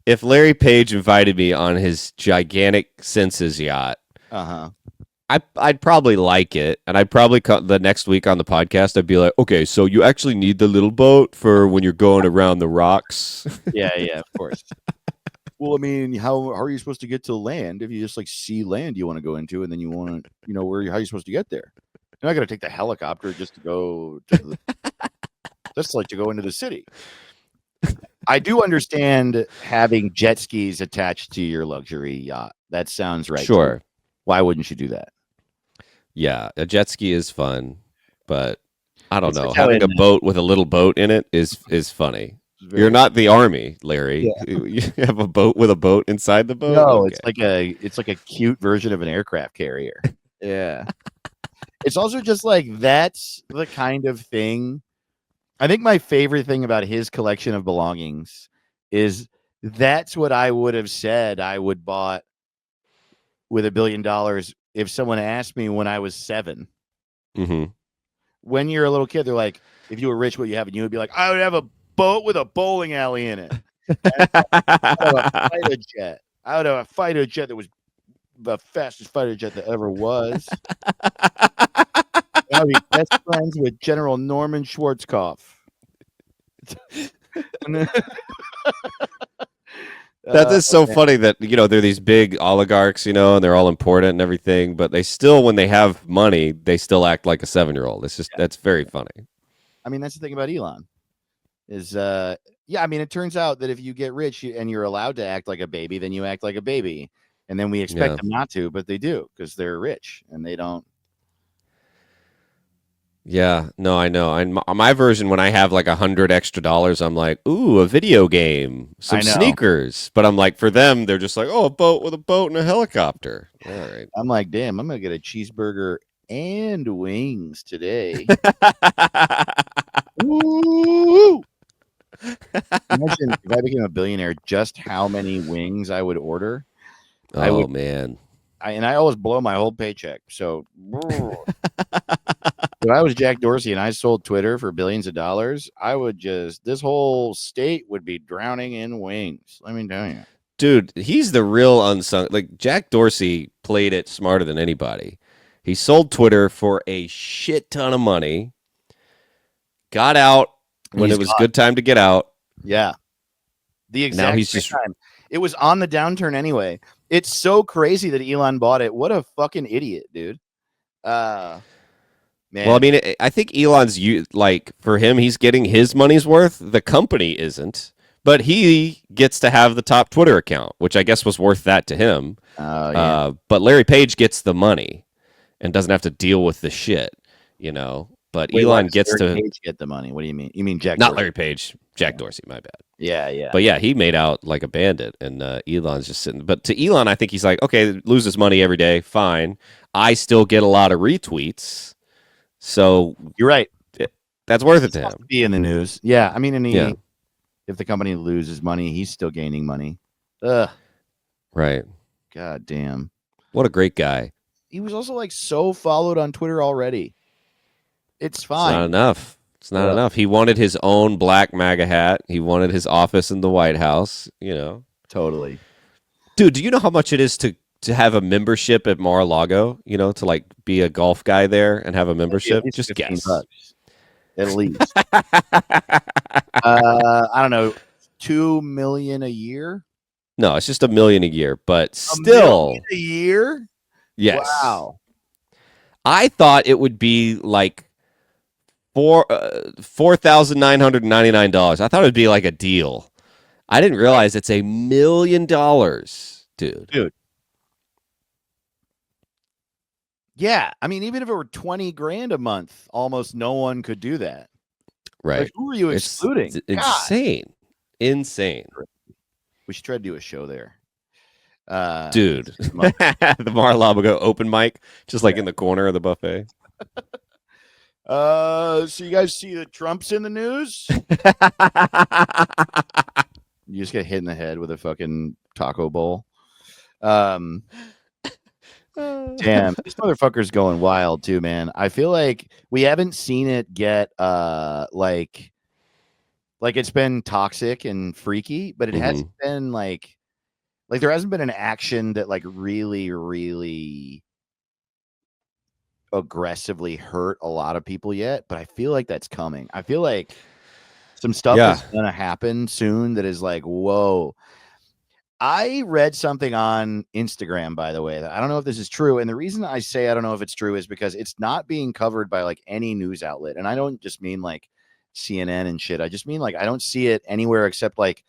if Larry Page invited me on his gigantic Senses yacht, I'd probably like it, and I'd probably the next week on the podcast I'd be like, okay, so you actually need the little boat for when you're going around the rocks. Yeah, of course. Well, I mean, how are you supposed to get to land if you just like see land you want to go into, and then you want to, how are you supposed to get there? You're not going to take the helicopter just to go to just like to go into the city. I do understand having jet skis attached to your luxury yacht. That sounds right. Sure. Why wouldn't you do that? Yeah, a jet ski is fun, but I don't know. Having a boat with a little boat in it is funny. You're not the army, Larry. Yeah. You have a boat with a boat inside the boat. No, okay. It's like a cute version of an aircraft carrier. Yeah. It's also just like that's the kind of thing. I think my favorite thing about his collection of belongings is that's what I would have said I would bought with $1 billion if someone asked me when I was 7. Mm-hmm. When you're a little kid, they're like, if you were rich, what you have, and you would be like, I would have a boat with a bowling alley in it. I would have a fighter jet. I would have a fighter jet that was the fastest fighter jet that ever was. I would be best friends with General Norman Schwarzkopf. That is so funny that they're these big oligarchs, and they're all important and everything, but they still, when they have money, they still act like a 7-year-old. It's just that's very funny. I mean, that's the thing about Elon. Is it turns out that if you get rich and you're allowed to act like a baby, then you act like a baby, and then we expect them not to, but they do because they're rich and they don't. Yeah, no, I know. And my version, when I have like $100 extra, I'm like, ooh, a video game, some sneakers. But I'm like, for them, they're just like, oh, a boat with a boat and a helicopter. All right. I'm like, damn, I'm gonna get a cheeseburger and wings today. Woo! Imagine if I became a billionaire, just how many wings I would order. Man. I always blow my whole paycheck. So if I was Jack Dorsey and I sold Twitter for billions of dollars, I would this whole state would be drowning in wings. Let me tell you. Dude, he's the real unsung. Like, Jack Dorsey played it smarter than anybody. He sold Twitter for a shit ton of money, got out when it was good time to get out. Yeah. The exact time. It was on the downturn anyway. It's so crazy that Elon bought it. What a fucking idiot, dude. Man. Well, I mean, I think Elon's for him, he's getting his money's worth. The company isn't, but he gets to have the top Twitter account, which I guess was worth that to him. But Larry Page gets the money and doesn't have to deal with the shit, But Elon gets to Page get the money. What do you mean? You mean Jack? Not Dorsey? Larry Page, Jack Dorsey. My bad. Yeah. But yeah, he made out like a bandit, and Elon's just sitting. But to Elon, I think he's like, okay, loses money every day, fine. I still get a lot of retweets, so you're right. That's worth it This to has him. be in the news. Yeah, I mean, Yeah. if the company loses money, he's still gaining money. Ugh. Right. God damn. What a great guy. He was also like so followed on Twitter already. It's fine. It's not enough. It's not enough. He wanted his own black MAGA hat. He wanted his office in the White House, Totally. Dude, do you know how much it is to have a membership at Mar-a-Lago, to like be a golf guy there and have a membership? Just guess. $15, at least. I don't know, $2 million a year? No, it's just $1 million a year, but still a year? Yes. Wow. I thought it would be like $4,999. I thought it would be like a deal. I didn't realize it's $1 million, dude. Yeah, I mean, even if it were 20 grand a month, almost no one could do that. Right? Like, who are you excluding? It's insane. We should try to do a show there, dude. The Mar-a-Lago open mic, just like in the corner of the buffet. So you guys see that Trump's in the news? You just get hit in the head with a fucking taco bowl. Damn, this motherfucker's going wild too, man. I feel like we haven't seen it get like it's been toxic and freaky, but it hasn't been like there hasn't been an action that like really aggressively hurt a lot of people yet, but I feel like that's coming. I feel like some stuff is gonna happen soon that is like, whoa. I read something on Instagram, by the way, that I don't know if this is true. And the reason I say I don't know if it's true is because it's not being covered by like any news outlet. And I don't just mean like CNN and shit. I just mean like I don't see it anywhere except like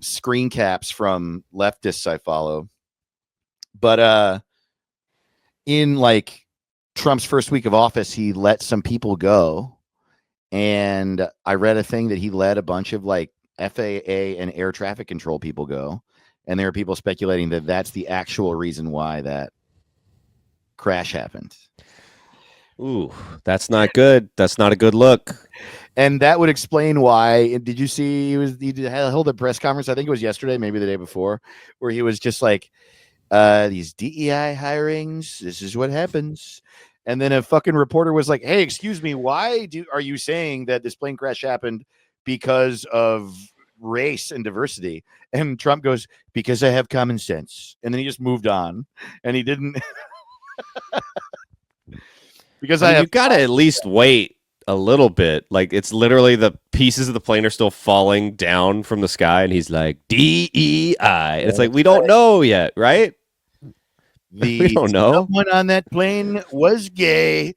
screen caps from leftists I follow. But in like Trump's first week of office, he let some people go. And I read a thing that he let a bunch of like FAA and air traffic control people go. And there are people speculating that that's the actual reason why that crash happened. Ooh, that's not good. That's not a good look. And that would explain why. Did you see he held a press conference? I think it was yesterday, maybe the day before, where he was just like, these DEI hirings, this is what happens. And then a fucking reporter was like, hey, excuse me, why are you saying that this plane crash happened because of race and diversity? And Trump goes, because I have common sense. And then he just moved on, and he didn't. Because you've got to at least wait a little bit. Like, it's literally the pieces of the plane are still falling down from the sky, and he's like, DEI. And it's like, we don't know yet, right? We don't know. Someone on that plane was gay.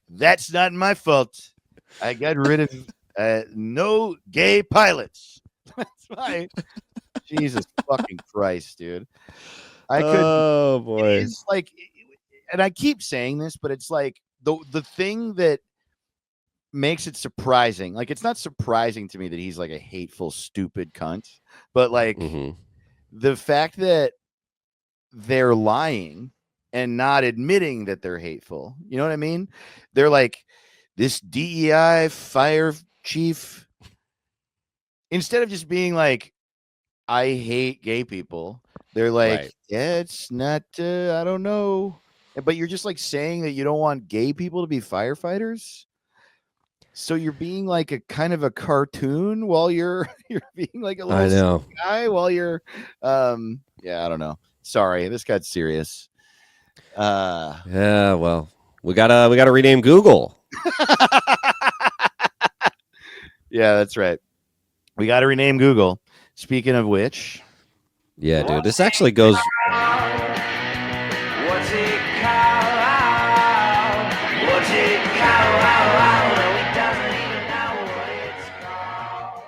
That's not my fault. I got rid of no gay pilots. That's why. Jesus fucking Christ, dude. Oh boy. It's like, and I keep saying this, but it's like the thing that makes it surprising. Like, it's not surprising to me that he's like a hateful, stupid cunt, but like the fact that they're lying and not admitting that they're hateful. You know what I mean? They're like, this DEI fire chief, instead of just being like, I hate gay people, they're like, yeah, it's not, I don't know. But you're just like saying that you don't want gay people to be firefighters. So you're being like a kind of a cartoon while you're being like a little guy while you're I don't know. Sorry, this got serious. Yeah, well, we gotta rename Google. Yeah, that's right. We gotta rename Google. Speaking of which, yeah, dude, this actually goes. What's it called? What's it called? No, he doesn't even know what it's called.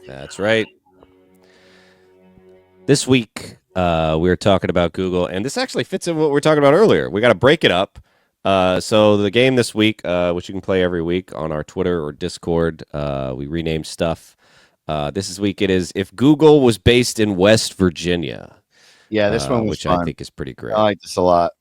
That's right. This week we were talking about Google, and this actually fits in what we were talking about earlier. We got to break it up. So the game this week, which you can play every week on our Twitter or Discord, we rename stuff. This week it is if Google was based in West Virginia. Yeah, this one was which fun. I think is pretty great. I like this a lot.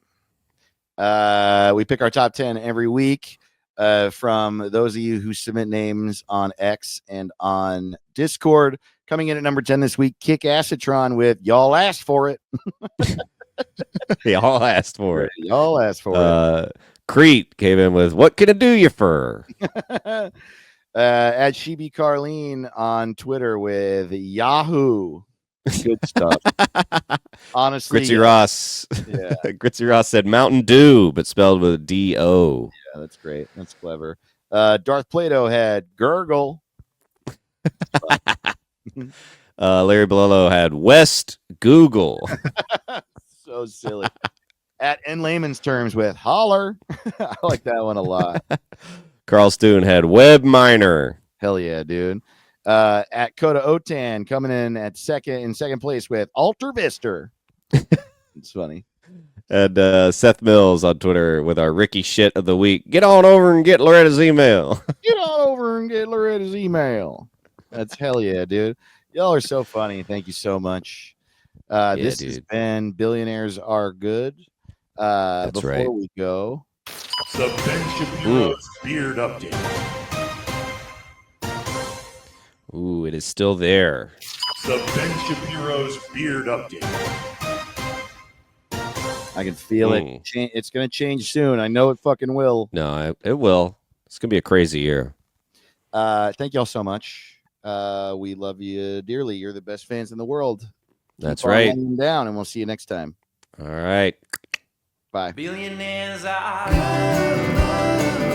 We pick our top 10 every week from those of you who submit names on X and on Discord. Coming in at number 10 this week, Kick Acetron with Y'all Asked For It. Y'all asked for it. Y'all asked for it. Crete came in with What Can I Do You For? At Shibi Carlene on Twitter with Yahoo. Good stuff. Honestly, Gritzy Ross. Yeah. Gritzy Ross said Mountain Dew, but spelled with D-O. Yeah, that's great. That's clever. Darth Plato had Gurgle. Larry Bolello had West Google. So silly. At In Layman's Terms with Holler. I like that one a lot. Carl Stoon had Web Miner. Hell yeah, dude. At Coda Otan coming in at second place with Alter Vister. It's funny. And Seth Mills on Twitter with our Ricky shit of the week. Get on over and get Loretta's email. Get on over and get Loretta's email. That's hell yeah, dude. Y'all are so funny. Thank you so much. This has been Billionaires Are Good. That's before right. we go, The Ben Shapiro's Beard Update. Ooh, it is still there. The Ben Shapiro's Beard Update. I can feel it. It's going to change soon. I know it fucking will. No, it will. It's going to be a crazy year. Thank y'all so much. We love you dearly. You're the best fans in the world. That's Keep on right. laying them down, and we'll see you next time. All right. Bye. Billionaires are good.